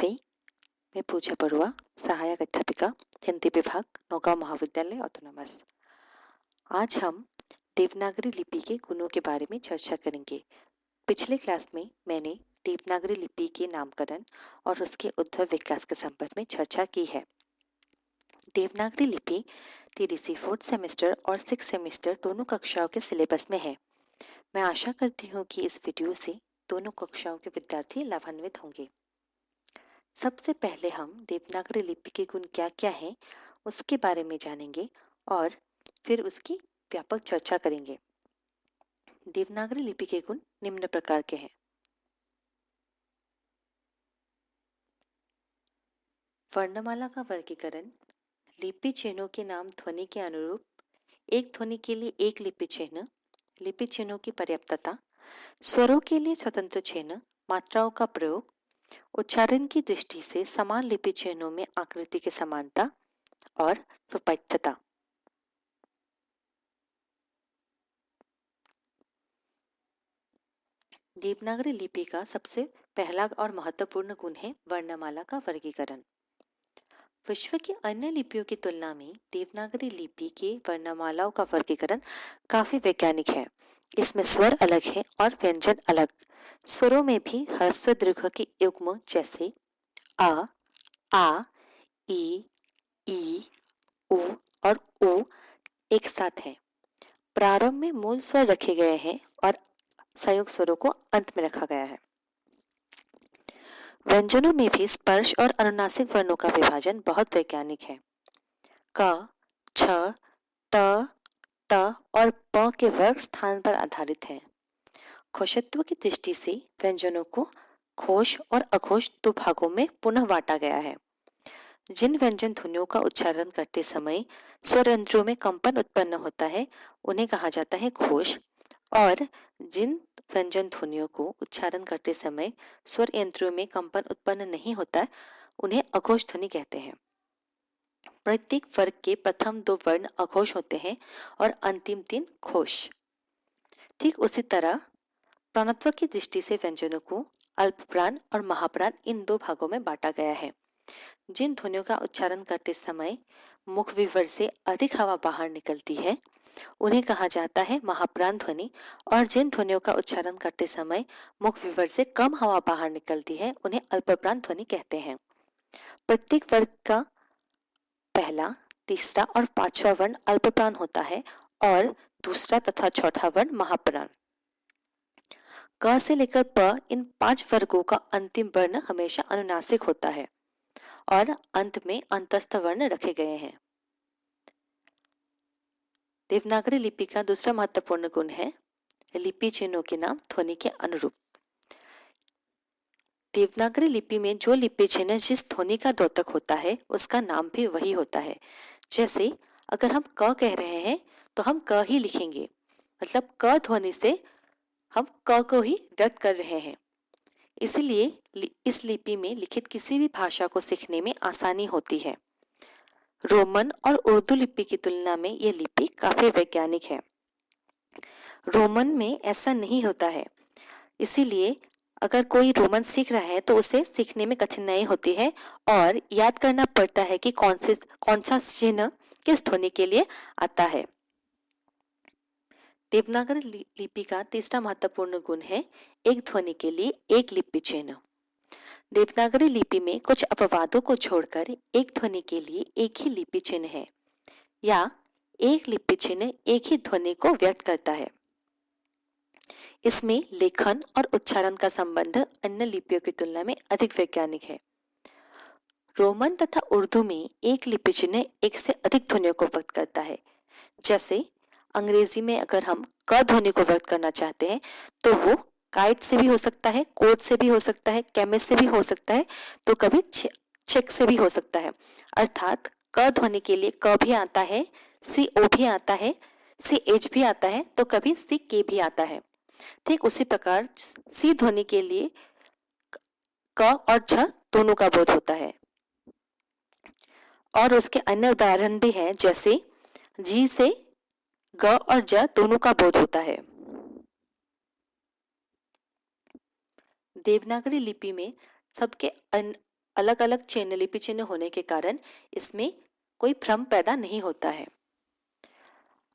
नमस्ते, मैं पूजा बरुआ, सहायक अध्यापिका, हिंदी विभाग, नौगांव महाविद्यालय ऑटोनॉमस। आज हम देवनागरी लिपि के गुणों के बारे में चर्चा करेंगे। पिछले क्लास में मैंने देवनागरी लिपि के नामकरण और उसके उद्भव विकास के संबंध में चर्चा की है। देवनागरी लिपि TDC 4th सेमेस्टर और 6th सेमेस्टर दोनों कक्षाओं के सिलेबस में है। मैं आशा करती हूँ कि इस वीडियो से दोनों कक्षाओं के विद्यार्थी लाभान्वित होंगे। सबसे पहले हम देवनागरी लिपि के गुण क्या क्या हैं उसके बारे में जानेंगे और फिर उसकी व्यापक चर्चा करेंगे। देवनागरी लिपि के गुण निम्न प्रकार के हैं। वर्णमाला का वर्गीकरण। लिपि चिन्हों के नाम ध्वनि के अनुरूप, एक ध्वनि के लिए एक लिपि चिन्ह, लिपि चिन्हों की पर्याप्तता, स्वरों के लिए स्वतंत्र चिन्ह, मात्राओं का प्रयोग, उच्चारण की दृष्टि से समान लिपि चिन्हों में आकृति की समानता और सुपैठता। देवनागरी लिपि का सबसे पहला और महत्वपूर्ण गुण है वर्णमाला का वर्गीकरण। विश्व की अन्य लिपियों की तुलना में देवनागरी लिपि के वर्णमालाओं का वर्गीकरण काफी वैज्ञानिक है। इसमें स्वर अलग है और व्यंजन अलग। स्वरों में भी ह्रस्व दीर्घ के युग्म जैसे आ, ई, उ और उ एक साथ हैं। प्रारंभ में मूल स्वर रखे गए हैं और संयुक्त स्वरों को अंत में रखा गया है। व्यंजनों में भी स्पर्श और अनुनासिक वर्णों का विभाजन बहुत वैज्ञानिक है। क, छ, ट, त और प के वर्ग स्थान पर आधारित हैं। घोषत्व की दृष्टि से व्यंजनों को घोष और अघोष दो भागों में पुनः बांटा गया है। जिन व्यंजन ध्वनियों का उच्चारण करते समय स्वर यंत्रों में कंपन उत्पन्न होता है उन्हें कहा जाता है घोष, और जिन व्यंजन ध्वनियों को उच्चारण करते समय स्वर यंत्रों में कंपन उत्पन्न नहीं होता उन्हें अघोष ध्वनि कहते हैं। प्रत्येक वर्ग के प्रथम दो वर्ण अघोष होते हैं और अंतिम तीन घोष। ठीक उसी तरह प्राणत्व की दृष्टि से व्यंजनों को अल्पप्राण और महाप्राण इन दो भागों में बांटा गया है। जिन ध्वनियों का उच्चारण करते समय मुख विवर से अधिक हवा बाहर निकलती है उन्हें कहा जाता है महाप्राण ध्वनि, और जिन ध्वनियों का उच्चारण करते समय मुख विवर से कम हवा बाहर निकलती है उन्हें अल्पप्राण ध्वनि कहते हैं। प्रत्येक वर्ग का पहला, तीसरा और पांचवा वर्ण अल्पप्राण होता है और दूसरा तथा चौथा वर्ण महाप्राण। क से लेकर प इन 5 वर्गों का अंतिम वर्ण हमेशा अनुनासिक होता है और अंत में अंतस्थ वर्ण रखे गए हैं। देवनागरी लिपि का दूसरा महत्वपूर्ण गुण है लिपि चिन्हों के नाम ध्वनि के अनुरूप। देवनागरी लिपि में जो लिपि चिन्ह जिस ध्वनि का द्योतक होता है उसका नाम भी वही होता है। जैसे अगर हम क कह रहे हैं तो हम क ही लिखेंगे, मतलब क ध्वनि से हम क को ही व्यक्त कर रहे हैं। इसलिए इस लिपि में लिखित किसी भी भाषा को सीखने में आसानी होती है। रोमन और उर्दू लिपि की तुलना में यह लिपि काफी वैज्ञानिक है। रोमन में ऐसा नहीं होता है, इसीलिए अगर कोई रोमन सीख रहा है तो उसे सीखने में कठिनाई होती है और याद करना पड़ता है कि कौन सा चिन्ह किस ध्वनि के लिए आता है। देवनागरी लिपि का तीसरा महत्वपूर्ण गुण है एक ध्वनि के लिए एक लिपि चिन्ह। देवनागरी लिपि में कुछ अपवादों को छोड़कर एक ध्वनि के लिए एक ही लिपि चिन्ह है, या एक लिपि चिन्ह एक ही ध्वनि को व्यक्त करता है। इसमें लेखन और उच्चारण का संबंध अन्य लिपियों की तुलना में अधिक वैज्ञानिक है। रोमन तथा उर्दू में एक लिपि चिन्ह एक से अधिक ध्वनियों को व्यक्त करता है। जैसे अंग्रेजी में अगर हम क ध्वनि को व्यक्त करना चाहते हैं तो वो काइट से भी हो सकता है, कोट से भी हो सकता है, केमिस्ट से भी हो सकता है, तो कभी चेक से भी हो सकता है। अर्थात क ध्वनि के लिए क भी आता है, CO भी आता है, CH भी आता है, तो कभी CK भी आता है। ठीक उसी प्रकार सी ध्वनि के लिए क और झ दोनों का बोध होता है। और उसके अन्य उदाहरण भी हैं, जैसे जी से ग और ज दोनों का बोध होता है। देवनागरी लिपि में सबके अलग अलग चिन्ह लिपि चिन्ह होने के कारण इसमें कोई भ्रम पैदा नहीं होता है।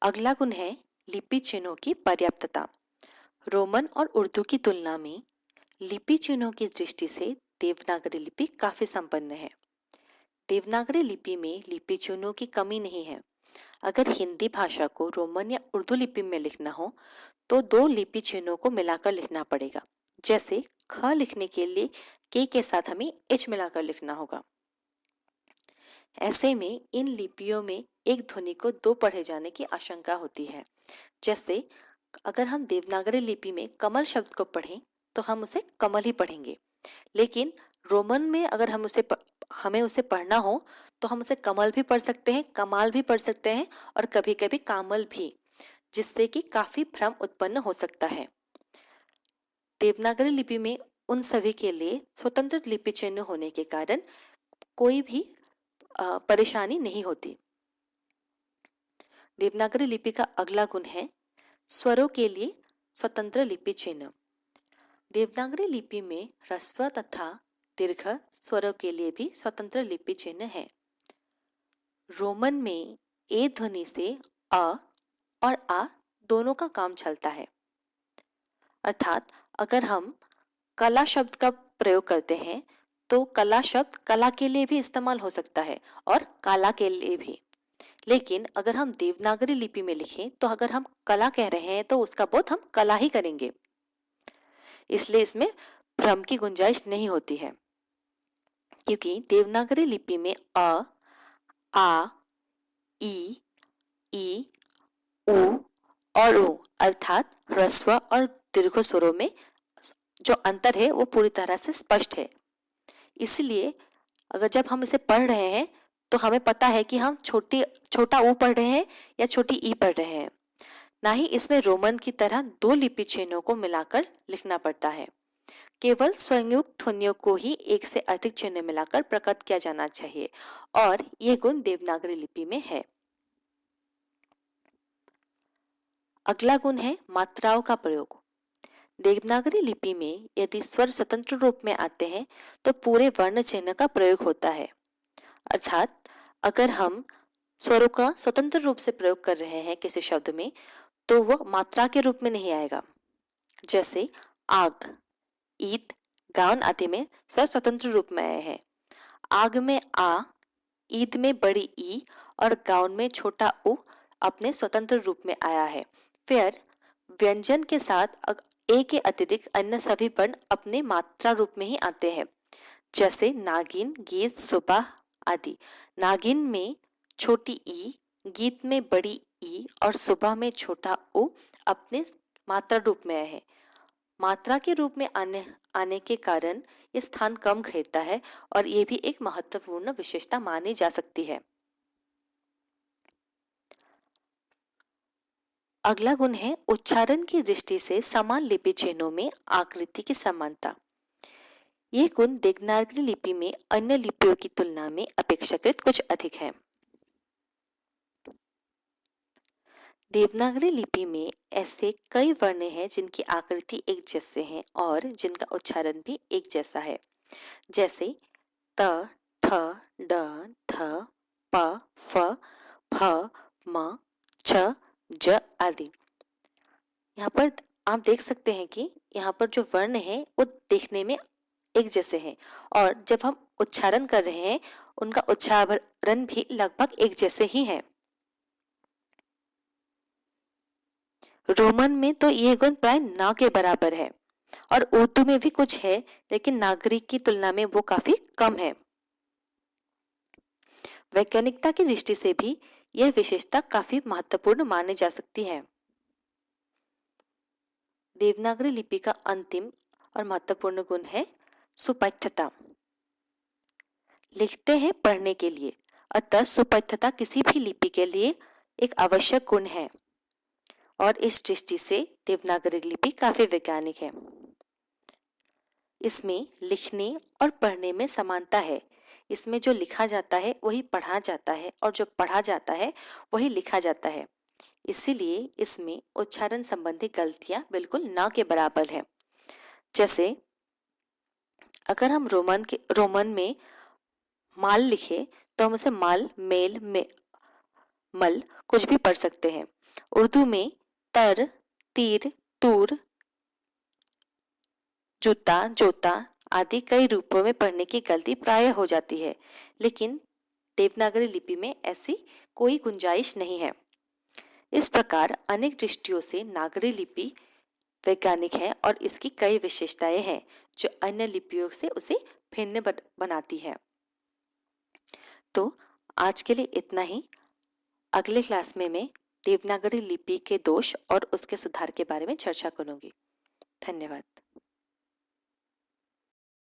अगला गुण है लिपि चिन्हों की पर्याप्तता। रोमन और उर्दू की तुलना में लिपि चिन्हों की दृष्टि से देवनागरी लिपि काफी संपन्न है। देवनागरी लिपि में लिपि चिन्हों की कमी नहीं है। अगर हिंदी भाषा को रोमन या उर्दू लिपि में लिखना हो तो दो लिपि चिन्हों को मिलाकर लिखना पड़ेगा। जैसे ख लिखने के लिए के साथ हमें एच मिलाकर लिखना होगा। ऐसे में इन लिपियों में एक ध्वनि को दो पढ़े जाने की आशंका होती है। जैसे अगर हम देवनागरी लिपि में कमल शब्द को पढ़ें तो हम उसे कमल ही पढ़ेंगे, लेकिन रोमन में अगर हमें उसे पढ़ना हो तो हम उसे कमल भी पढ़ सकते हैं, कमाल भी पढ़ सकते हैं और कभी कभी कामल भी, जिससे कि काफी भ्रम उत्पन्न हो सकता है। देवनागरी लिपि में उन सभी के लिए स्वतंत्र लिपि चिन्ह होने के कारण कोई भी परेशानी नहीं होती। देवनागरी लिपि का अगला गुण है स्वरों के लिए स्वतंत्र लिपि चिन्ह। देवनागरी लिपि में ह्रस्व तथा दीर्घ स्वरों के लिए भी स्वतंत्र लिपि चिन्ह है। रोमन में ए ध्वनि से अ और आ दोनों का काम चलता है। अर्थात अगर हम कला शब्द का प्रयोग करते हैं तो कला शब्द कला के लिए भी इस्तेमाल हो सकता है और काला के लिए भी। लेकिन अगर हम देवनागरी लिपि में लिखें तो अगर हम कला कह रहे हैं तो उसका बोध हम कला ही करेंगे, इसलिए इसमें भ्रम की गुंजाइश नहीं होती है। क्योंकि देवनागरी लिपि में अ, आ, ई, उ और उ अर्थात ह्रस्व और दीर्घ स्वरों में जो अंतर है वो पूरी तरह से स्पष्ट है। इसलिए अगर जब हम इसे पढ़ रहे हैं तो हमें पता है कि हम छोटा ऊ पढ़ रहे हैं या छोटी ई पढ़ रहे हैं। ना ही इसमें रोमन की तरह दो लिपि चिन्हों को मिलाकर लिखना पड़ता है। केवल संयुक्त ध्वनियों को ही एक से अधिक चिन्ह मिलाकर प्रकट किया जाना चाहिए और ये गुण देवनागरी लिपि में है। अगला गुण है मात्राओं का प्रयोग। देवनागरी लिपि में यदि स्वर स्वतंत्र रूप में आते हैं तो पूरे वर्ण चिन्ह का प्रयोग होता है। अर्थात अगर हम स्वरों का स्वतंत्र रूप से प्रयोग कर रहे हैं किसी शब्द में तो वह मात्रा के रूप में नहीं आएगा। जैसे आग, ईद, गाउन आदि में स्वर स्वतंत्र रूप में आए हैं। आग में आ, ईद में बड़ी ई और गाउन में छोटा उ अपने स्वतंत्र रूप में आया है। फिर व्यंजन के साथ ए के अतिरिक्त अन्य सभी वर्ण अपने मात्रा रूप में ही आते हैं। जैसे नागिन, गीत, सुबह आदि। नागिन में छोटी ई, गीत में बड़ी ई और सुबह में छोटा उ अपने मात्रा रूप में आए हैं। मात्रा के रूप में आने के कारण ये स्थान कम घेरता है और ये भी एक महत्वपूर्ण विशेषता मानी जा सकती है। अगला गुण है उच्चारण की दृष्टि से समान लिपि चिन्हों में आकृति की समानता। ये गुण देवनागरी लिपि में अन्य लिपियों की तुलना में अपेक्षाकृत कुछ अधिक है। देवनागरी लिपि में ऐसे कई वर्ण हैं जिनकी आकृति एक जैसे हैं और जिनका उच्चारण भी एक जैसा है। जैसे त, ठ, ड, थ, प, फ, फ, म, छ, ज आदि। यहाँ पर आप देख सकते हैं कि यहाँ पर जो वर्ण है वो देखने में एक जैसे हैं और जब हम उच्चारण कर रहे हैं उनका उच्चारण भी लगभग एक जैसे ही है। रोमन में तो ये गुण प्राय न के बराबर है और उर्दू में भी कुछ है, लेकिन नागरिक की तुलना में वो काफी कम है। वैज्ञानिकता की दृष्टि से भी यह विशेषता काफी महत्वपूर्ण मानी जा सकती है। देवनागरी लिपि का अंतिम और महत्वपूर्ण गुण है सुपठ्यता। लिखते हैं पढ़ने के लिए, अतः सुपठ्यता किसी भी लिपि के लिए एक आवश्यक गुण है और इस दृष्टि से देवनागरी लिपि काफी वैज्ञानिक है। इसमें लिखने और पढ़ने में समानता है। इसमें जो लिखा जाता है वही पढ़ा जाता है और जो पढ़ा जाता है वही लिखा जाता है। इसीलिए इसमें उच्चारण संबंधी गलतियां बिल्कुल ना के बराबर है। जैसे अगर हम रोमन में माल लिखे तो हम उसे माल, मेल, मल कुछ भी पढ़ सकते हैं। उर्दू में तर, तीर, तूर, जूता, जोता आदि कई रूपों में पढ़ने की गलती प्रायः हो जाती है, लेकिन देवनागरी लिपि में ऐसी कोई गुंजाइश नहीं है। इस प्रकार अनेक दृष्टियों से नागरी लिपि वैज्ञानिक है और इसकी कई विशेषताएं हैं जो अन्य लिपियों से उसे भिन्न बनाती है। तो आज के लिए इतना ही। अगले क्लास में मैं देवनागरी लिपि के दोष और उसके सुधार के बारे में चर्चा करूंगी। धन्यवाद।